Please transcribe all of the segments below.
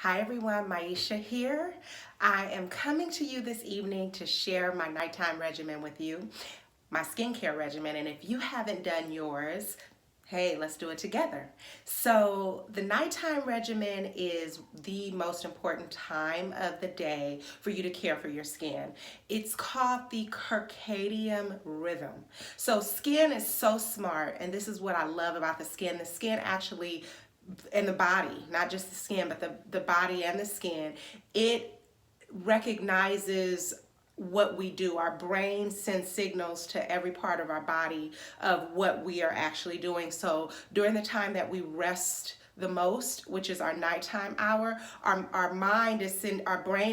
Hi everyone, Maisha here. I am coming to you this evening to share my nighttime regimen with you, my skincare regimen, and if you haven't done yours, hey, let's do it together. So the nighttime regimen is the most important time of the day for you to care for your skin. It's called the circadian rhythm. So skin is so smart, and this is what I love about the skin. The skin actually and the body, not just the skin, but the body and the skin, it recognizes what we do. Our brain sends signals to every part of our body of what we are actually doing. So during the time that we rest the most, which is our nighttime hour, our brain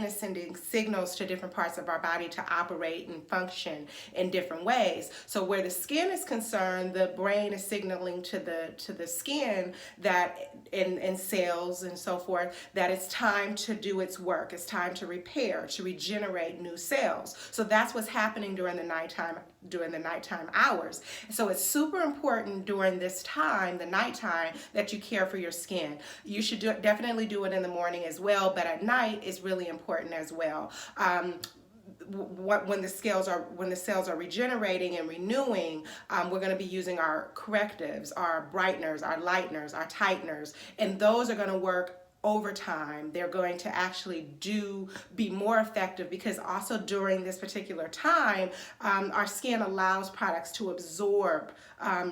is sending signals to different parts of our body to operate and function in different ways. So where the skin is concerned, the brain is signaling to the skin that in cells and so forth that it's time to do its work. It's time to repair, to regenerate new cells. So that's what's happening during the nighttime hours. So it's super important during this time, the nighttime, that you care for your skin. You should definitely do it in the morning as well, but at night is really important as well. When the cells are regenerating and renewing, we're going to be using our correctives, our brighteners, our lighteners, our tighteners, and those are going to work over time. They're going to actually be more effective because also during this particular time, our skin allows products to absorb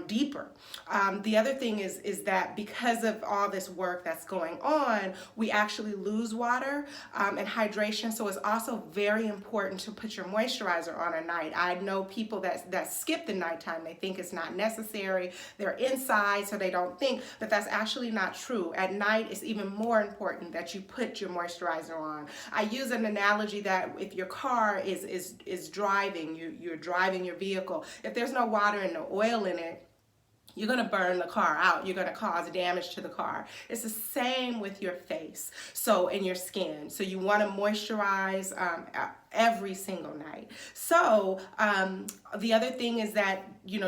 deeper. The other thing is that because of all this work that's going on, we actually lose water and hydration. So it's also very important to put your moisturizer on at night. I know people that skip the nighttime. They think it's not necessary. They're inside, so they don't think, but that's actually not true. At night, it's even more important that you put your moisturizer on. I use an analogy that if your car is driving, you're driving your vehicle, if there's no water and no oil in it, you're going to burn the car out. You're going to cause damage to the car. It's the same with your face, so in your skin. So you want to moisturize every single night. So the other thing is that,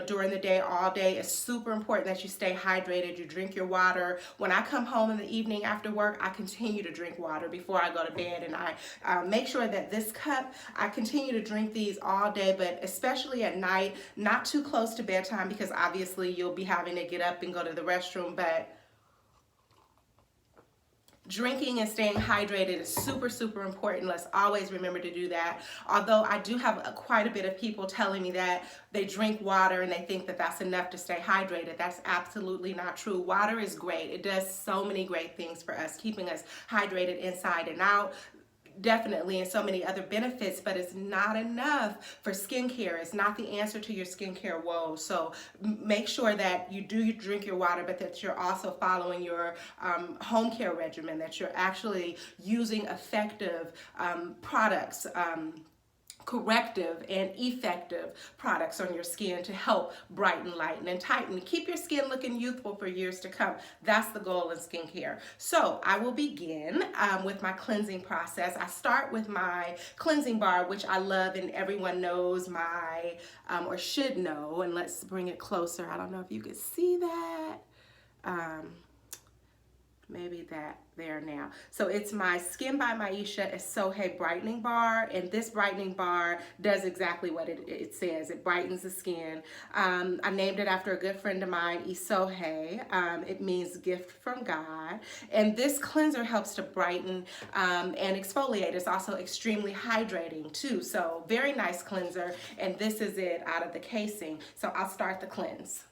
during the day, all day, it's super important that you stay hydrated. You drink your water. When I come home in the evening after work, I continue to drink water before I go to bed, and I make sure that this cup, I continue to drink these all day, but especially at night, not too close to bedtime, because obviously you'll be having to get up and go to the restroom, but drinking and staying hydrated is super, super important. Let's always remember to do that. Although I do have quite a bit of people telling me that they drink water and they think that that's enough to stay hydrated. That's absolutely not true. Water is great. It does so many great things for us, keeping us hydrated inside and out. Definitely, and so many other benefits, but it's not enough for skincare. It's not the answer to your skincare woes. So make sure that you drink your water, but that you're also following your home care regimen, that you're actually using effective products, corrective and effective products on your skin to help brighten, lighten, and tighten. Keep your skin looking youthful for years to come. That's the goal in skincare. So I will begin with my cleansing process. I start with my cleansing bar, which I love, and everyone knows or should know. And let's bring it closer. I don't know if you could see that. Maybe that there now. So it's my Skin by Maisha Sohe brightening bar, and this brightening bar does exactly what it says. It brightens the skin. I named it after a good friend of mine, Isohe. It means gift from God. And this cleanser helps to brighten and exfoliate. It's also extremely hydrating too. So very nice cleanser, and this is it out of the casing. So I'll start the cleanse.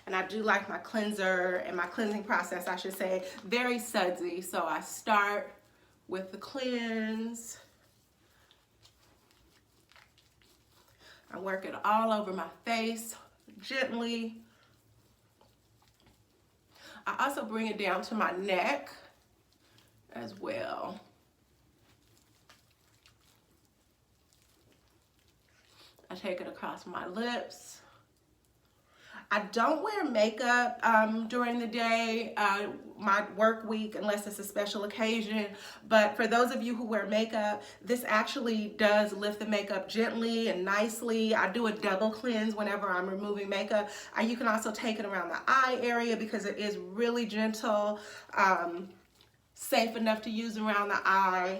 And I do like my cleanser and my cleansing process, I should say, very sudsy. So I start with the cleanse. I work it all over my face gently. I also bring it down to my neck as well. I take it across my lips. I don't wear makeup during the day, my work week, unless it's a special occasion. But for those of you who wear makeup, this actually does lift the makeup gently and nicely. I do a double cleanse whenever I'm removing makeup. You can also take it around the eye area because it is really gentle, safe enough to use around the eye.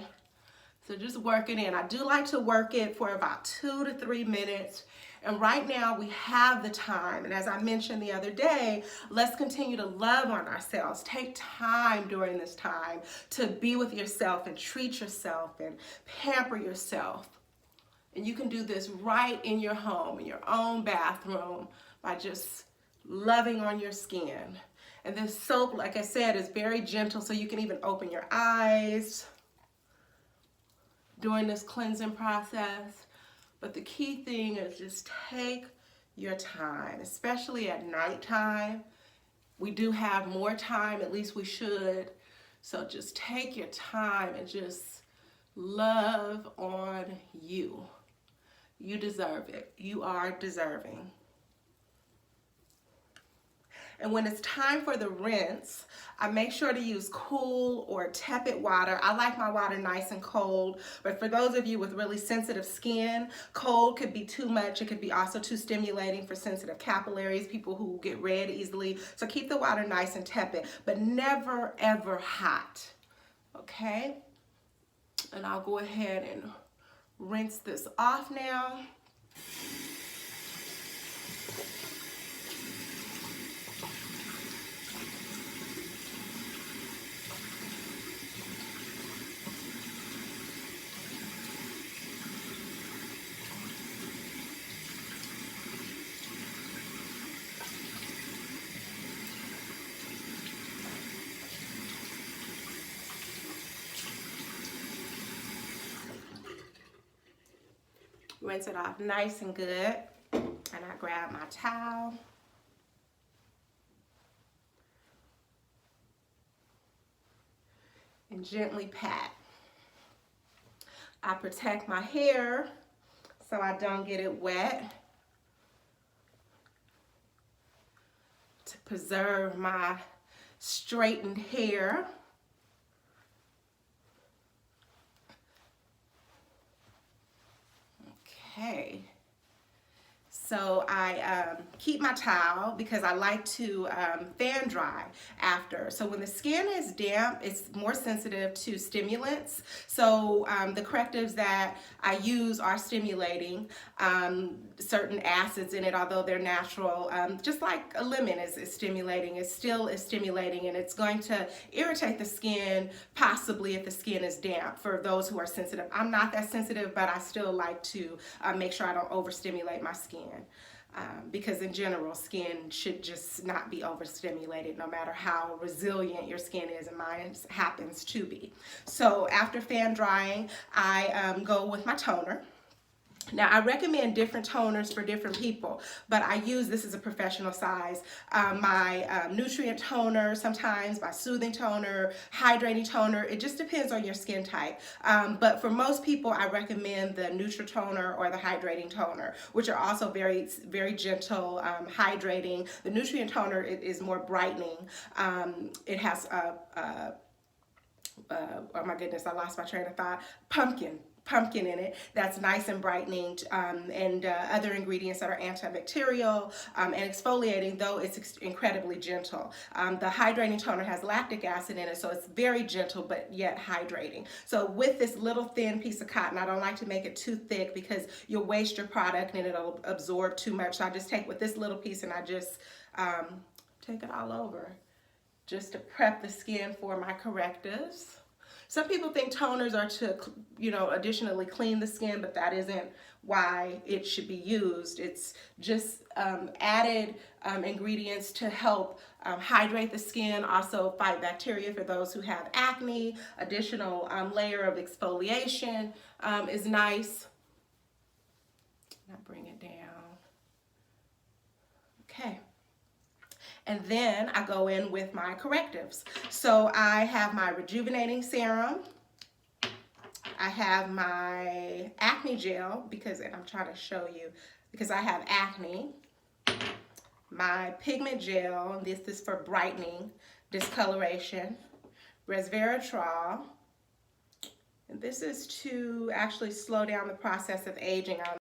So just work it in. I do like to work it for about 2 to 3 minutes. And right now we have the time. And as I mentioned the other day, let's continue to love on ourselves. Take time during this time to be with yourself and treat yourself and pamper yourself. And you can do this right in your home, in your own bathroom, by just loving on your skin. And this soap, like I said, is very gentle, so you can even open your eyes during this cleansing process. But the key thing is just take your time, especially at nighttime. We do have more time, at least we should. So just take your time and just love on you. You deserve it. You are deserving. And when it's time for the rinse, I make sure to use cool or tepid water. I like my water nice and cold, but for those of you with really sensitive skin, cold could be too much. It could be also too stimulating for sensitive capillaries, people who get red easily. So keep the water nice and tepid, but never ever hot, okay? And I'll go ahead and rinse this off now. Rinse it off nice and good. And I grab my towel. And gently pat. I protect my hair so I don't get it wet, to preserve my straightened hair. Okay, so I keep my towel because I like to fan dry after. So when the skin is damp, it's more sensitive to stimulants. So the correctives that I use are stimulating, certain acids in it, although they're natural. Just like a lemon is stimulating, it still is stimulating, and it's going to irritate the skin, possibly if the skin is damp, for those who are sensitive. I'm not that sensitive, but I still like to make sure I don't overstimulate my skin. Because in general, skin should just not be overstimulated, no matter how resilient your skin is, and mine happens to be. So after fan drying, I go with my toner. Now, I recommend different toners for different people, but I use, this is a professional size, my nutrient toner, sometimes my soothing toner, hydrating toner. It just depends on your skin type. But for most people, I recommend the Nutritoner or the hydrating toner, which are also very, very gentle, hydrating. The nutrient toner is more brightening. It has, oh my goodness, I lost my train of thought, pumpkin in it, that's nice and brightening, and other ingredients that are antibacterial and exfoliating, though it's incredibly gentle. The hydrating toner has lactic acid in it, so it's very gentle but yet hydrating. So with this little thin piece of cotton, I don't like to make it too thick because you'll waste your product and it'll absorb too much. So I just take with this little piece and I just take it all over, just to prep the skin for my correctives. Some people think toners are to, additionally clean the skin, but that isn't why it should be used. It's just added ingredients to help hydrate the skin, also fight bacteria for those who have acne. Additional layer of exfoliation is nice. Now bring it down. Okay. And then I go in with my correctives. So I have my rejuvenating serum. I have my acne gel, and I'm trying to show you, because I have acne. my pigment gel. This is for brightening, discoloration. Resveratrol. And this is to actually slow down the process of aging.